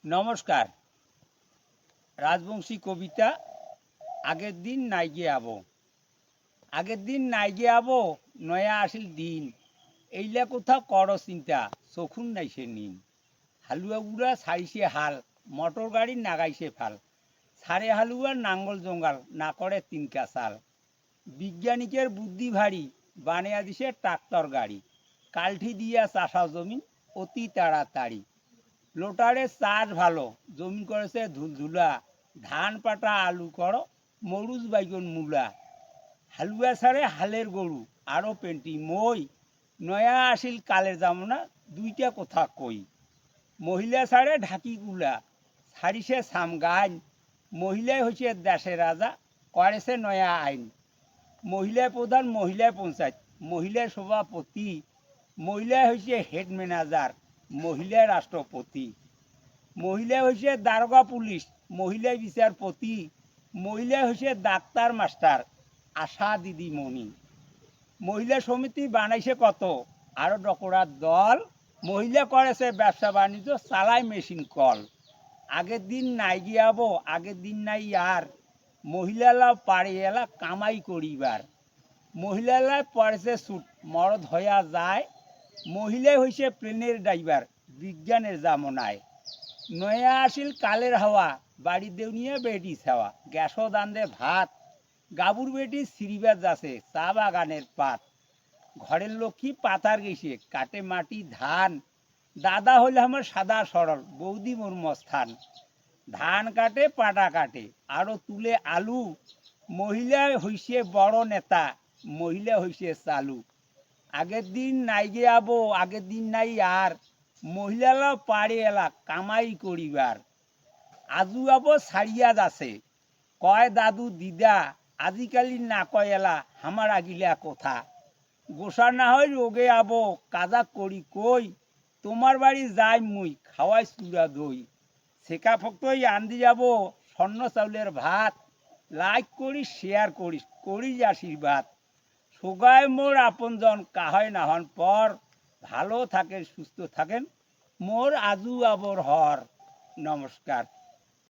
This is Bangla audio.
নমস্কার। রাজবংশী কবিতা আগের দিন নাইগে আবো। আগের দিন নাইগে আবো, নয়া আসিল দিন। এইলা কোথা করো চিন্তা, চখুন নাইছে নিন। হালুয়া গুড়া ছাড়িছে হাল, মোটর গাড়ি নাগাইছে ফাল। সারে হালুয়ার নাঙ্গল জঙ্গাল, না করে তিনকা চাল। বিজ্ঞানিকের বুদ্ধি ভারী, বানিয়া দিছে ট্রাক্টর গাড়ি। কালঠি দিয়া চাষা জমিন অতি তাড়াতাড়ি। লোটারে চাষ ভালো, জমি করেছে ধুলধুলা। ধান পাটা আলু করো, মরুচ বাইগন মূলা। হালুয়া ছাড়ে হালের গরু, আরও পেন্টি মই। নয়া আসিল কালের জামনা, দুইটা কথা কই। মহিলা ছাড়ে ঢাকি গুলা, ছাড়িছে সাম গাইন। মহিলাই হইছে দেশের রাজা, করেছে নয়া আইন। মহিলা প্রধান, মহিলা পঞ্চায়েত, মহিলা সভাপতি। মহিলা হইছে হেড ম্যানেজার, মহিলা রাষ্ট্রপতি। মহিলা হইছে দারোগা পুলিশ, মহিলা বিচারপতি। মহিলা হইছে ডাক্তার মাস্টার, আশা দিদিমণি। মহিলা সমিতি বানাইছে কত, আরো ডকরার দল। মহিলা করেছে ব্যবসা বাণিজ্য, চালায় মেশিন কল। আগের দিন নাই গিয়াবো, আগের দিন নাই আর। মহিলারা পারে এলা কামাই করিবার। মহিলারা পড়েছে ছুট, মরদ হইয়া যায়। মহিলাই হইছে প্লেনের ড্রাইভার, বিজ্ঞানের জামনায়। নয়া আসিল কালের হাওয়া, বাড়ি দেউনিয়া বেটি ছাওয়া। গ্যাসও দান্দে ভাত, গাবুর বেটি সিরিবার যাচ্ছে চা বাগানের পাত। ঘরের লক্ষ্মী পাতার গেছে, কাটে মাটি ধান। দাদা হইলে আমার সাদা সরল, বৌদি মোর মস্থান। ধান কাটে পাটা কাটে, আরও তুলে আলু। মহিলা হইছে বড় নেতা, মহিলা হইছে চালু। আগের দিন নাই গে আবো, আগের দিন নাই আর। মহিলারা পারে এলা কামাই করিবার। আজু আবো ছাড়িয়া যাচ্ছে, কয় দাদু দিদা। আজিকালি না কয় এলা হামার আগিলা কথা। গোসা না হয় রোগে আবো, কাজা করি কই। তোমার বাড়ি যাই মুই, খাওয়াই চূড়া দই। শেখা ফক্তই আন্দি যাবো, স্বর্ণ চাউলের ভাত। লাইক করিস, শেয়ার করিস, করিস আশীর্বাদ। সোগায় মোর আপনজন, কাহয় না হন পর। ভালো থাকেন, সুস্থ থাকেন, মোর আজু আবর হর। নমস্কার।